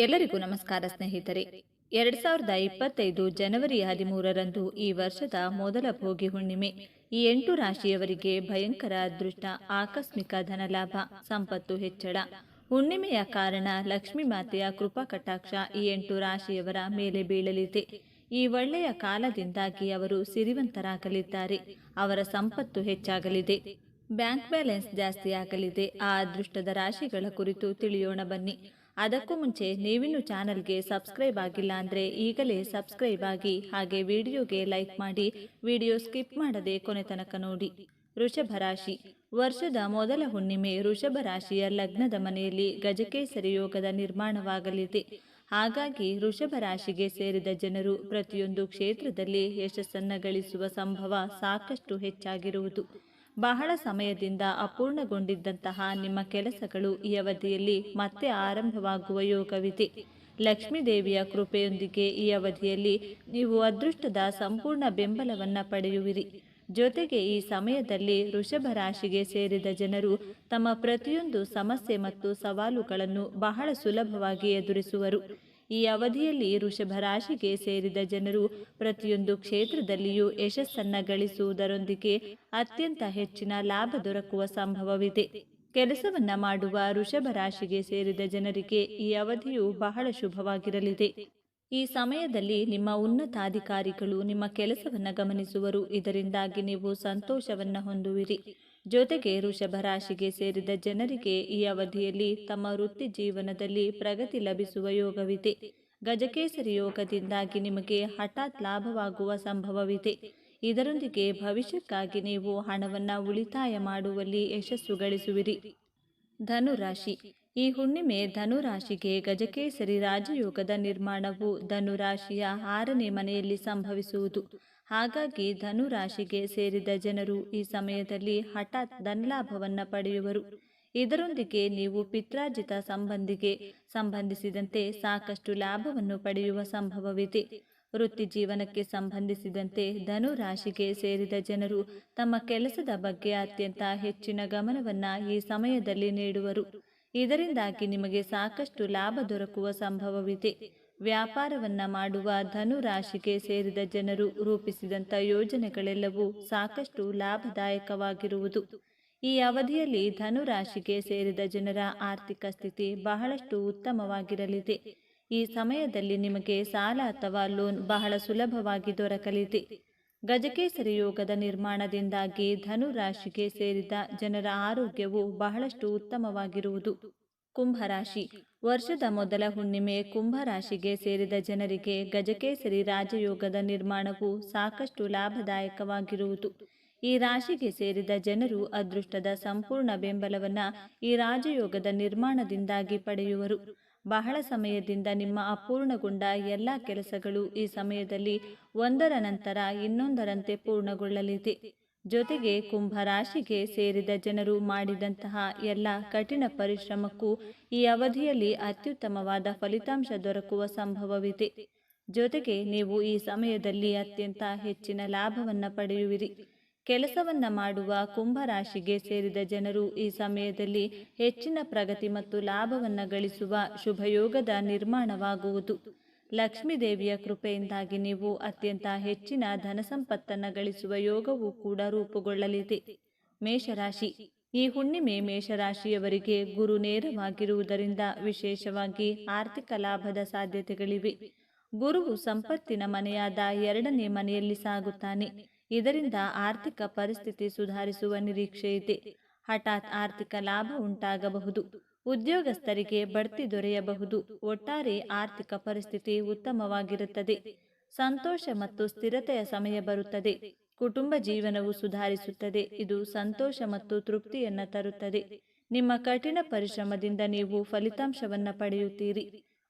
ಎಲ್ಲರಿಗೂ ನಮಸ್ಕಾರ ಸ್ನೇಹಿತರೆ. 2025 ಜನವರಿ 13ರಂದು ಈ ವರ್ಷದ ಮೊದಲ ಭೋಗಿ ಹುಣ್ಣಿಮೆ. ಈ 8 ರಾಶಿಯವರಿಗೆ ಭಯಂಕರ ಅದೃಷ್ಟ, ಆಕಸ್ಮಿಕ ಧನಲಾಭ, ಸಂಪತ್ತು ಹೆಚ್ಚಳ. ಹುಣ್ಣಿಮೆಯ ಕಾರಣ ಲಕ್ಷ್ಮೀ ಮಾತೆಯ ಕೃಪಾ ಕಟಾಕ್ಷ ಈ 8 ರಾಶಿಯವರ ಮೇಲೆ ಬೀಳಲಿದೆ. ಈ ಒಳ್ಳೆಯ ಕಾಲದಿಂದಾಗಿ ಅವರು ಸಿರಿವಂತರಾಗಲಿದ್ದಾರೆ. ಅವರ ಸಂಪತ್ತು ಹೆಚ್ಚಾಗಲಿದೆ. ಬ್ಯಾಂಕ್ ಬ್ಯಾಲೆನ್ಸ್ ಜಾಸ್ತಿಯಾಗಲಿದೆ. ಆ ಅದೃಷ್ಟದ ರಾಶಿಗಳ ಕುರಿತು ತಿಳಿಯೋಣ ಬನ್ನಿ. ಅದಕ್ಕೂ ಮುಂಚೆ ನೀವಿನ್ನು ಚಾನಲ್ಗೆ ಸಬ್ಸ್ಕ್ರೈಬ್ ಆಗಿಲ್ಲ ಅಂದರೆ ಈಗಲೇ ಸಬ್ಸ್ಕ್ರೈಬ್ ಆಗಿ, ಹಾಗೆ ವಿಡಿಯೋಗೆ ಲೈಕ್ ಮಾಡಿ, ವಿಡಿಯೋ ಸ್ಕಿಪ್ ಮಾಡದೆ ಕೊನೆ ತನಕ ನೋಡಿ. ವೃಷಭ ರಾಶಿ. ವರ್ಷದ ಮೊದಲ ಹುಣ್ಣಿಮೆ ವೃಷಭ ರಾಶಿಯ ಲಗ್ನದ ಮನೆಯಲ್ಲಿ ಗಜಕೇಸರಿ ಯೋಗದ ನಿರ್ಮಾಣವಾಗಲಿದೆ. ಹಾಗಾಗಿ ವೃಷಭ ರಾಶಿಗೆ ಸೇರಿದ ಜನರು ಪ್ರತಿಯೊಂದು ಕ್ಷೇತ್ರದಲ್ಲಿ ಯಶಸ್ಸನ್ನು ಗಳಿಸುವ ಸಂಭವ ಸಾಕಷ್ಟು ಹೆಚ್ಚಾಗಿರುವುದು. ಬಹಳ ಸಮಯದಿಂದ ಅಪೂರ್ಣಗೊಂಡಿದ್ದಂತಹ ನಿಮ್ಮ ಕೆಲಸಗಳು ಈ ಅವಧಿಯಲ್ಲಿ ಮತ್ತೆ ಆರಂಭವಾಗುವ ಯೋಗವಿದೆ. ಲಕ್ಷ್ಮೀ ದೇವಿಯ ಕೃಪೆಯೊಂದಿಗೆ ಈ ಅವಧಿಯಲ್ಲಿ ನೀವು ಅದೃಷ್ಟದ ಸಂಪೂರ್ಣ ಬೆಂಬಲವನ್ನು ಪಡೆಯುವಿರಿ. ಜೊತೆಗೆ ಈ ಸಮಯದಲ್ಲಿ ವೃಷಭ ರಾಶಿಗೆ ಸೇರಿದ ಜನರು ತಮ್ಮ ಪ್ರತಿಯೊಂದು ಸಮಸ್ಯೆ ಮತ್ತು ಸವಾಲುಗಳನ್ನು ಬಹಳ ಸುಲಭವಾಗಿ ಎದುರಿಸುವರು. ಈ ಅವಧಿಯಲ್ಲಿ ವೃಷಭ ರಾಶಿಗೆ ಸೇರಿದ ಜನರು ಪ್ರತಿಯೊಂದು ಕ್ಷೇತ್ರದಲ್ಲಿಯೂ ಯಶಸ್ಸನ್ನು ಗಳಿಸುವುದರೊಂದಿಗೆ ಅತ್ಯಂತ ಹೆಚ್ಚಿನ ಲಾಭ ದೊರಕುವ ಸಂಭವವಿದೆ. ಕೆಲಸವನ್ನ ಮಾಡುವ ವೃಷಭ ರಾಶಿಗೆ ಸೇರಿದ ಜನರಿಗೆ ಈ ಅವಧಿಯು ಬಹಳ ಶುಭವಾಗಿರಲಿದೆ. ಈ ಸಮಯದಲ್ಲಿ ನಿಮ್ಮ ಉನ್ನತಾಧಿಕಾರಿಗಳು ನಿಮ್ಮ ಕೆಲಸವನ್ನು ಗಮನಿಸುವರು. ಇದರಿಂದಾಗಿ ನೀವು ಸಂತೋಷವನ್ನು ಹೊಂದುವಿರಿ. ಜೊತೆಗೆ ವೃಷಭ ರಾಶಿಗೆ ಸೇರಿದ ಜನರಿಗೆ ಈ ಅವಧಿಯಲ್ಲಿ ತಮ್ಮ ವೃತ್ತಿ ಜೀವನದಲ್ಲಿ ಪ್ರಗತಿ ಲಭಿಸುವ ಯೋಗವಿದೆ. ಗಜಕೇಸರಿ ಯೋಗದಿಂದಾಗಿ ನಿಮಗೆ ಹಠಾತ್ ಲಾಭವಾಗುವ ಸಂಭವವಿದೆ. ಇದರೊಂದಿಗೆ ಭವಿಷ್ಯಕ್ಕಾಗಿ ನೀವು ಹಣವನ್ನು ಉಳಿತಾಯ ಮಾಡುವಲ್ಲಿ ಯಶಸ್ಸು ಗಳಿಸುವಿರಿ. ಧನುರಾಶಿ. ಈ ಹುಣ್ಣಿಮೆ ಧನುರಾಶಿಗೆ ಗಜಕೇಸರಿ ರಾಜಯೋಗದ ನಿರ್ಮಾಣವು ಧನುರಾಶಿಯ 6ನೇ ಮನೆಯಲ್ಲಿ ಸಂಭವಿಸುವುದು. ಹಾಗಾಗಿ ಧನುರಾಶಿಗೆ ಸೇರಿದ ಜನರು ಈ ಸಮಯದಲ್ಲಿ ಹಠಾತ್ ಧನಲಾಭವನ್ನು ಪಡೆಯುವರು. ಇದರೊಂದಿಗೆ ನೀವು ಪಿತ್ರಾರ್ಜಿತ ಸಂಬಂಧಿಗೆ ಸಂಬಂಧಿಸಿದಂತೆ ಸಾಕಷ್ಟು ಲಾಭವನ್ನು ಪಡೆಯುವ ಸಂಭವವಿದೆ. ವೃತ್ತಿ ಜೀವನಕ್ಕೆ ಸಂಬಂಧಿಸಿದಂತೆ ಧನುರಾಶಿಗೆ ಸೇರಿದ ಜನರು ತಮ್ಮ ಕೆಲಸದ ಬಗ್ಗೆ ಅತ್ಯಂತ ಹೆಚ್ಚಿನ ಗಮನವನ್ನು ಈ ಸಮಯದಲ್ಲಿ ನೀಡುವರು. ಇದರಿಂದಾಗಿ ನಿಮಗೆ ಸಾಕಷ್ಟು ಲಾಭ ದೊರಕುವ ಸಂಭವವಿದೆ. ವ್ಯಾಪಾರವನ್ನ ಮಾಡುವ ಧನು ರಾಶಿಗೆ ಸೇರಿದ ಜನರು ರೂಪಿಸಿದಂಥ ಯೋಜನೆಗಳೆಲ್ಲವೂ ಸಾಕಷ್ಟು ಲಾಭದಾಯಕವಾಗಿರುವುದು. ಈ ಅವಧಿಯಲ್ಲಿ ಧನು ರಾಶಿಗೆ ಸೇರಿದ ಜನರ ಆರ್ಥಿಕ ಸ್ಥಿತಿ ಬಹಳಷ್ಟು ಉತ್ತಮವಾಗಿರಲಿದೆ. ಈ ಸಮಯದಲ್ಲಿ ನಿಮಗೆ ಸಾಲ ಅಥವಾ ಲೋನ್ ಬಹಳ ಸುಲಭವಾಗಿ ದೊರಕಲಿದೆ. ಗಜಕೇಸರಿ ಯೋಗದ ನಿರ್ಮಾಣದಿಂದಾಗಿ ಧನು ರಾಶಿಗೆ ಸೇರಿದ ಜನರ ಆರೋಗ್ಯವು ಬಹಳಷ್ಟು ಉತ್ತಮವಾಗಿರುವುದು. ಕುಂಭರಾಶಿ. ವರ್ಷದ ಮೊದಲ ಹುಣ್ಣಿಮೆ ಕುಂಭರಾಶಿಗೆ ಸೇರಿದ ಜನರಿಗೆ ಗಜಕೇಸರಿ ರಾಜಯೋಗದ ನಿರ್ಮಾಣವು ಸಾಕಷ್ಟು ಲಾಭದಾಯಕವಾಗಿರುವುದು. ಈ ರಾಶಿಗೆ ಸೇರಿದ ಜನರು ಅದೃಷ್ಟದ ಸಂಪೂರ್ಣ ಬೆಂಬಲವನ್ನು ಈ ರಾಜಯೋಗದ ನಿರ್ಮಾಣದಿಂದಾಗಿ ಪಡೆಯುವರು. ಬಹಳ ಸಮಯದಿಂದ ನಿಮ್ಮ ಅಪೂರ್ಣಗೊಂಡ ಎಲ್ಲ ಕೆಲಸಗಳು ಈ ಸಮಯದಲ್ಲಿ ಒಂದರ ನಂತರ ಇನ್ನೊಂದರಂತೆ ಪೂರ್ಣಗೊಳ್ಳಲಿದೆ. ಜೊತೆಗೆ ಕುಂಭರಾಶಿಗೆ ಸೇರಿದ ಜನರು ಮಾಡಿದಂತಹ ಎಲ್ಲ ಕಠಿಣ ಪರಿಶ್ರಮಕ್ಕೂ ಈ ಅವಧಿಯಲ್ಲಿ ಅತ್ಯುತ್ತಮವಾದ ಫಲಿತಾಂಶ ದೊರಕುವ ಸಂಭವವಿದೆ. ಜೊತೆಗೆ ನೀವು ಈ ಸಮಯದಲ್ಲಿ ಅತ್ಯಂತ ಹೆಚ್ಚಿನ ಲಾಭವನ್ನು ಪಡೆಯುವಿರಿ. ಕೆಲಸವನ್ನ ಮಾಡುವ ಕುಂಭರಾಶಿಗೆ ಸೇರಿದ ಜನರು ಈ ಸಮಯದಲ್ಲಿ ಹೆಚ್ಚಿನ ಪ್ರಗತಿ ಮತ್ತು ಲಾಭವನ್ನು ಗಳಿಸುವ ಶುಭಯೋಗದ ನಿರ್ಮಾಣವಾಗುವುದು. ಲಕ್ಷ್ಮೀ ದೇವಿಯ ಕೃಪೆಯಿಂದಾಗಿ ನೀವು ಅತ್ಯಂತ ಹೆಚ್ಚಿನ ಧನಸಂಪತ್ತನ್ನು ಗಳಿಸುವ ಯೋಗವೂ ಕೂಡ ರೂಪುಗೊಳ್ಳಲಿದೆ. ಮೇಷರಾಶಿ. ಈ ಹುಣ್ಣಿಮೆ ಮೇಷರಾಶಿಯವರಿಗೆ ಗುರು ನೇರವಾಗಿರುವುದರಿಂದ ವಿಶೇಷವಾಗಿ ಆರ್ಥಿಕ ಲಾಭದ ಸಾಧ್ಯತೆಗಳಿವೆ. ಗುರುವು ಸಂಪತ್ತಿನ ಮನೆಯಾದ 2ನೇ ಮನೆಯಲ್ಲಿ ಸಾಗುತ್ತಾನೆ. ಇದರಿಂದ ಆರ್ಥಿಕ ಪರಿಸ್ಥಿತಿ ಸುಧಾರಿಸುವ ನಿರೀಕ್ಷೆ ಇದೆ. ಹಠಾತ್ ಆರ್ಥಿಕ ಲಾಭ ಉಂಟಾಗಬಹುದು. ಉದ್ಯೋಗಸ್ಥರಿಗೆ ಬಡ್ತಿ ದೊರೆಯಬಹುದು. ಒಟ್ಟಾರೆ ಆರ್ಥಿಕ ಪರಿಸ್ಥಿತಿ ಉತ್ತಮವಾಗಿರುತ್ತದೆ. ಸಂತೋಷ ಮತ್ತು ಸ್ಥಿರತೆಯ ಸಮಯ ಬರುತ್ತದೆ. ಕುಟುಂಬ ಜೀವನವು ಸುಧಾರಿಸುತ್ತದೆ. ಇದು ಸಂತೋಷ ಮತ್ತು ತೃಪ್ತಿಯನ್ನು ತರುತ್ತದೆ. ನಿಮ್ಮ ಕಠಿಣ ಪರಿಶ್ರಮದಿಂದ ನೀವು ಫಲಿತಾಂಶವನ್ನು ಪಡೆಯುತ್ತೀರಿ.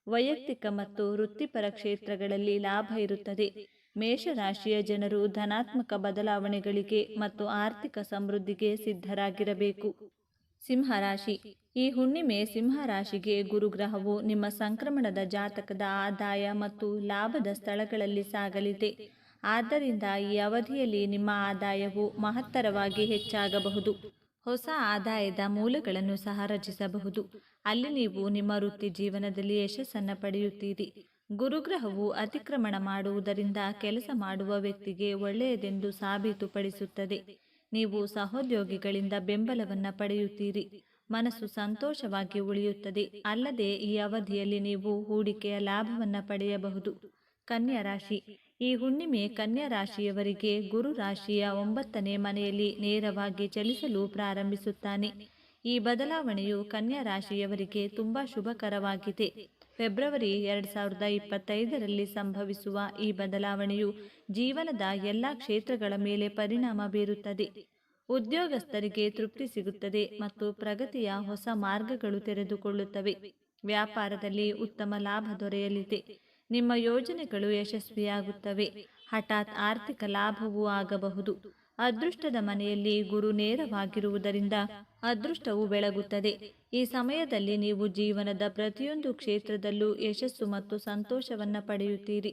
ವೈಯಕ್ತಿಕ ಮತ್ತು ವೃತ್ತಿಪರ ಕ್ಷೇತ್ರಗಳಲ್ಲಿ ಲಾಭ ಇರುತ್ತದೆ. ಮೇಷರಾಶಿಯ ಜನರು ಧನಾತ್ಮಕ ಬದಲಾವಣೆಗಳಿಗೆ ಮತ್ತು ಆರ್ಥಿಕ ಸಮೃದ್ಧಿಗೆ ಸಿದ್ಧರಾಗಿರಬೇಕು. ಸಿಂಹರಾಶಿ. ಈ ಹುಣ್ಣಿಮೆ ಸಿಂಹರಾಶಿಗೆ ಗುರುಗ್ರಹವು ನಿಮ್ಮ ಸಂಕ್ರಮಣದ ಜಾತಕದ ಆದಾಯ ಮತ್ತು ಲಾಭದ ಸ್ಥಳಗಳಲ್ಲಿ ಸಾಗಲಿದೆ. ಆದ್ದರಿಂದ ಈ ಅವಧಿಯಲ್ಲಿ ನಿಮ್ಮ ಆದಾಯವು ಮಹತ್ತರವಾಗಿ ಹೆಚ್ಚಾಗಬಹುದು. ಹೊಸ ಆದಾಯದ ಮೂಲಗಳನ್ನು ಸಹ ರಚಿಸಬಹುದು. ಅಲ್ಲಿ ನೀವು ನಿಮ್ಮ ವೃತ್ತಿ ಜೀವನದಲ್ಲಿ ಯಶಸ್ಸನ್ನು ಪಡೆಯುತ್ತೀರಿ. ಗುರುಗ್ರಹವು ಅತಿಕ್ರಮಣ ಮಾಡುವುದರಿಂದ ಕೆಲಸ ಮಾಡುವ ವ್ಯಕ್ತಿಗೆ ಒಳ್ಳೆಯದೆಂದು ಸಾಬೀತುಪಡಿಸುತ್ತದೆ. ನೀವು ಸಹೋದ್ಯೋಗಿಗಳಿಂದ ಬೆಂಬಲವನ್ನು ಪಡೆಯುತ್ತೀರಿ. ಮನಸ್ಸು ಸಂತೋಷವಾಗಿ ಉಳಿಯುತ್ತದೆ. ಅಲ್ಲದೆ ಈ ಅವಧಿಯಲ್ಲಿ ನೀವು ಹೂಡಿಕೆಯ ಲಾಭವನ್ನು ಪಡೆಯಬಹುದು. ಕನ್ಯಾ ರಾಶಿ. ಈ ಹುಣ್ಣಿಮೆ ಕನ್ಯಾ ರಾಶಿಯವರಿಗೆ ಗುರು ರಾಶಿಯ 9ನೇ ಮನೆಯಲ್ಲಿ ನೇರವಾಗಿ ಚಲಿಸಲು ಪ್ರಾರಂಭಿಸುತ್ತಾನೆ. ಈ ಬದಲಾವಣೆಯು ಕನ್ಯಾ ರಾಶಿಯವರಿಗೆ ತುಂಬಾ ಶುಭಕರವಾಗಿದೆ. ಫೆಬ್ರವರಿ 2025ರಲ್ಲಿ ಸಂಭವಿಸುವ ಈ ಬದಲಾವಣೆಯು ಜೀವನದ ಎಲ್ಲ ಕ್ಷೇತ್ರಗಳ ಮೇಲೆ ಪರಿಣಾಮ ಬೀರುತ್ತದೆ. ಉದ್ಯೋಗಸ್ಥರಿಗೆ ತೃಪ್ತಿ ಸಿಗುತ್ತದೆ ಮತ್ತು ಪ್ರಗತಿಯ ಹೊಸ ಮಾರ್ಗಗಳು ತೆರೆದುಕೊಳ್ಳುತ್ತವೆ. ವ್ಯಾಪಾರದಲ್ಲಿ ಉತ್ತಮ ಲಾಭ ದೊರೆಯಲಿದೆ. ನಿಮ್ಮ ಯೋಜನೆಗಳು ಯಶಸ್ವಿಯಾಗುತ್ತವೆ. ಹಠಾತ್ ಆರ್ಥಿಕ ಲಾಭವೂ ಆಗಬಹುದು. ಅದೃಷ್ಟದ ಮನೆಯಲ್ಲಿ ಗುರು ನೇರವಾಗಿರುವುದರಿಂದ ಅದೃಷ್ಟವು ಬೆಳಗುತ್ತದೆ. ಈ ಸಮಯದಲ್ಲಿ ನೀವು ಜೀವನದ ಪ್ರತಿಯೊಂದು ಕ್ಷೇತ್ರದಲ್ಲೂ ಯಶಸ್ಸು ಮತ್ತು ಸಂತೋಷವನ್ನು ಪಡೆಯುತ್ತೀರಿ.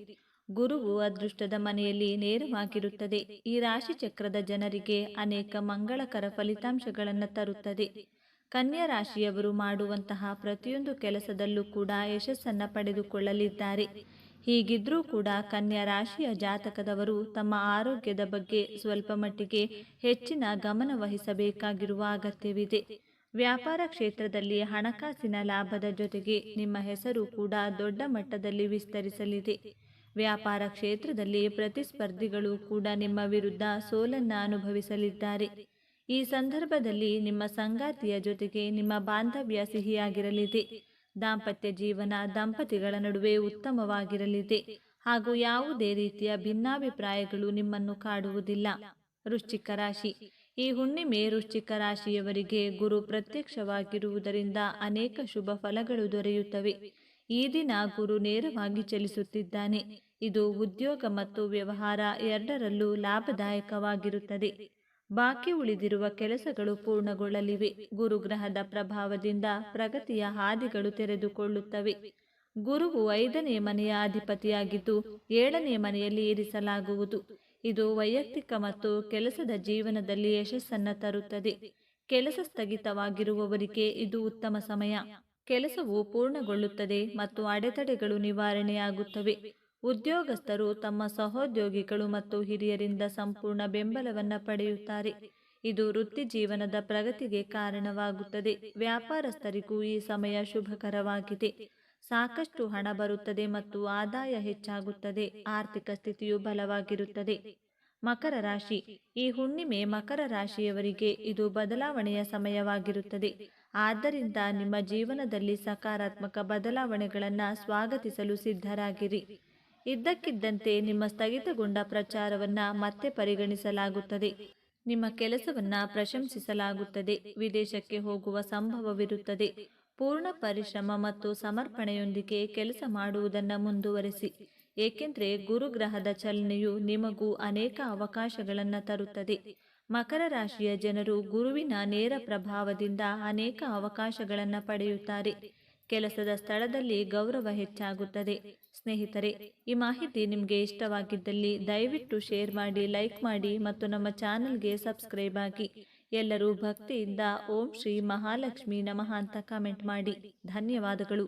ಗುರುವು ಅದೃಷ್ಟದ ಮನೆಯಲ್ಲಿ ನೇರವಾಗಿರುತ್ತದೆ. ಈ ರಾಶಿಚಕ್ರದ ಜನರಿಗೆ ಅನೇಕ ಮಂಗಳಕರ ಫಲಿತಾಂಶಗಳನ್ನು ತರುತ್ತದೆ. ಕನ್ಯಾ ರಾಶಿಯವರು ಮಾಡುವಂತಹ ಪ್ರತಿಯೊಂದು ಕೆಲಸದಲ್ಲೂ ಕೂಡ ಯಶಸ್ಸನ್ನು ಪಡೆದುಕೊಳ್ಳಲಿದ್ದಾರೆ. ಹೀಗಿದ್ರೂ ಕೂಡ ಕನ್ಯಾ ರಾಶಿಯ ಜಾತಕದವರು ತಮ್ಮ ಆರೋಗ್ಯದ ಬಗ್ಗೆ ಸ್ವಲ್ಪ ಮಟ್ಟಿಗೆ ಹೆಚ್ಚಿನ ಗಮನ ವಹಿಸಬೇಕಾಗಿರುವ ಅಗತ್ಯವಿದೆ. ವ್ಯಾಪಾರ ಕ್ಷೇತ್ರದಲ್ಲಿ ಹಣಕಾಸಿನ ಲಾಭದ ಜೊತೆಗೆ ನಿಮ್ಮ ಹೆಸರು ಕೂಡ ದೊಡ್ಡ ಮಟ್ಟದಲ್ಲಿ ವಿಸ್ತರಿಸಲಿದೆ. ವ್ಯಾಪಾರ ಕ್ಷೇತ್ರದಲ್ಲಿ ಪ್ರತಿಸ್ಪರ್ಧಿಗಳು ಕೂಡ ನಿಮ್ಮ ವಿರುದ್ಧ ಸೋಲನ್ನು ಅನುಭವಿಸಲಿದ್ದಾರೆ. ಈ ಸಂದರ್ಭದಲ್ಲಿ ನಿಮ್ಮ ಸಂಗಾತಿಯ ಜೊತೆಗೆ ನಿಮ್ಮ ಬಾಂಧವ್ಯ ಸಿಹಿಯಾಗಿರಲಿದೆ. ದಾಂಪತ್ಯ ಜೀವನ ದಂಪತಿಗಳ ನಡುವೆ ಉತ್ತಮವಾಗಿರಲಿದೆ ಹಾಗೂ ಯಾವುದೇ ರೀತಿಯ ಭಿನ್ನಾಭಿಪ್ರಾಯಗಳು ನಿಮ್ಮನ್ನು ಕಾಡುವುದಿಲ್ಲ. ವೃಶ್ಚಿಕ ರಾಶಿ. ಈ ಹುಣ್ಣಿಮೆ ವೃಶ್ಚಿಕ ರಾಶಿಯವರಿಗೆ ಗುರು ಪ್ರತ್ಯಕ್ಷವಾಗಿರುವುದರಿಂದ ಅನೇಕ ಶುಭ ಫಲಗಳು ದೊರೆಯುತ್ತವೆ. ಈ ದಿನ ಗುರು ನೇರವಾಗಿ ಚಲಿಸುತ್ತಿದ್ದಾನೆ. ಇದು ಉದ್ಯೋಗ ಮತ್ತು ವ್ಯವಹಾರ ಎರಡರಲ್ಲೂ ಲಾಭದಾಯಕವಾಗಿರುತ್ತದೆ. ಬಾಕಿ ಉಳಿದಿರುವ ಕೆಲಸಗಳು ಪೂರ್ಣಗೊಳ್ಳಲಿವೆ. ಗುರುಗ್ರಹದ ಪ್ರಭಾವದಿಂದ ಪ್ರಗತಿಯ ಹಾದಿಗಳು ತೆರೆದುಕೊಳ್ಳುತ್ತವೆ. ಗುರುವು 5ನೇ ಮನೆಯ ಅಧಿಪತಿಯಾಗಿದ್ದು 7ನೇ ಮನೆಯಲ್ಲಿ ಇರಿಸಲಾಗುವುದು. ಇದು ವೈಯಕ್ತಿಕ ಮತ್ತು ಕೆಲಸದ ಜೀವನದಲ್ಲಿ ಯಶಸ್ಸನ್ನು ತರುತ್ತದೆ. ಕೆಲಸ ಸ್ಥಗಿತವಾಗಿರುವವರಿಗೆ ಇದು ಉತ್ತಮ ಸಮಯ. ಕೆಲಸವು ಪೂರ್ಣಗೊಳ್ಳುತ್ತದೆ ಮತ್ತು ಅಡೆತಡೆಗಳು ನಿವಾರಣೆಯಾಗುತ್ತವೆ. ಉದ್ಯೋಗಸ್ಥರು ತಮ್ಮ ಸಹೋದ್ಯೋಗಿಗಳು ಮತ್ತು ಹಿರಿಯರಿಂದ ಸಂಪೂರ್ಣ ಬೆಂಬಲವನ್ನು ಪಡೆಯುತ್ತಾರೆ. ಇದು ವೃತ್ತಿ ಜೀವನದ ಪ್ರಗತಿಗೆ ಕಾರಣವಾಗುತ್ತದೆ. ವ್ಯಾಪಾರಸ್ಥರಿಗೂ ಈ ಸಮಯ ಶುಭಕರವಾಗಿದೆ. ಸಾಕಷ್ಟು ಹಣ ಬರುತ್ತದೆ ಮತ್ತು ಆದಾಯ ಹೆಚ್ಚಾಗುತ್ತದೆ. ಆರ್ಥಿಕ ಸ್ಥಿತಿಯು ಬಲವಾಗಿರುತ್ತದೆ. ಮಕರ ರಾಶಿ. ಈ ಹುಣ್ಣಿಮೆ ಮಕರ ರಾಶಿಯವರಿಗೆ ಇದು ಬದಲಾವಣೆಯ ಸಮಯವಾಗಿರುತ್ತದೆ. ಆದ್ದರಿಂದ ನಿಮ್ಮ ಜೀವನದಲ್ಲಿ ಸಕಾರಾತ್ಮಕ ಬದಲಾವಣೆಗಳನ್ನು ಸ್ವಾಗತಿಸಲು ಸಿದ್ಧರಾಗಿರಿ. ಇದ್ದಕ್ಕಿದ್ದಂತೆ ನಿಮ್ಮ ಸ್ಥಗಿತಗೊಂಡ ಪ್ರಚಾರವನ್ನು ಮತ್ತೆ ಪರಿಗಣಿಸಲಾಗುತ್ತದೆ. ನಿಮ್ಮ ಕೆಲಸವನ್ನು ಪ್ರಶಂಸಿಸಲಾಗುತ್ತದೆ. ವಿದೇಶಕ್ಕೆ ಹೋಗುವ ಸಂಭವವಿರುತ್ತದೆ. ಪೂರ್ಣ ಪರಿಶ್ರಮ ಮತ್ತು ಸಮರ್ಪಣೆಯೊಂದಿಗೆ ಕೆಲಸ ಮಾಡುವುದನ್ನು ಮುಂದುವರಿಸಿ. ಏಕೆಂದರೆ ಗುರುಗ್ರಹದ ಚಲನೆಯು ನಿಮಗೂ ಅನೇಕ ಅವಕಾಶಗಳನ್ನು ತರುತ್ತದೆ. ಮಕರ ರಾಶಿಯ ಜನರು ಗುರುವಿನ ನೇರ ಪ್ರಭಾವದಿಂದ ಅನೇಕ ಅವಕಾಶಗಳನ್ನು ಪಡೆಯುತ್ತಾರೆ. ಕೆಲಸದ ಸ್ಥಳದಲ್ಲಿ ಗೌರವ ಹೆಚ್ಚಾಗುತ್ತದೆ. ಸ್ನೇಹಿತರೆ, ಈ ಮಾಹಿತಿ ನಿಮಗೆ ಇಷ್ಟವಾಗಿದ್ದಲ್ಲಿ ದಯವಿಟ್ಟು ಶೇರ್ ಮಾಡಿ, ಲೈಕ್ ಮಾಡಿ ಮತ್ತು ನಮ್ಮ ಚಾನಲ್ಗೆ ಸಬ್ಸ್ಕ್ರೈಬ್ ಆಗಿ. ಎಲ್ಲರೂ ಭಕ್ತಿಯಿಂದ ಓಂ ಶ್ರೀ ಮಹಾಲಕ್ಷ್ಮಿ ನಮಃ ಅಂತ ಕಮೆಂಟ್ ಮಾಡಿ. ಧನ್ಯವಾದಗಳು.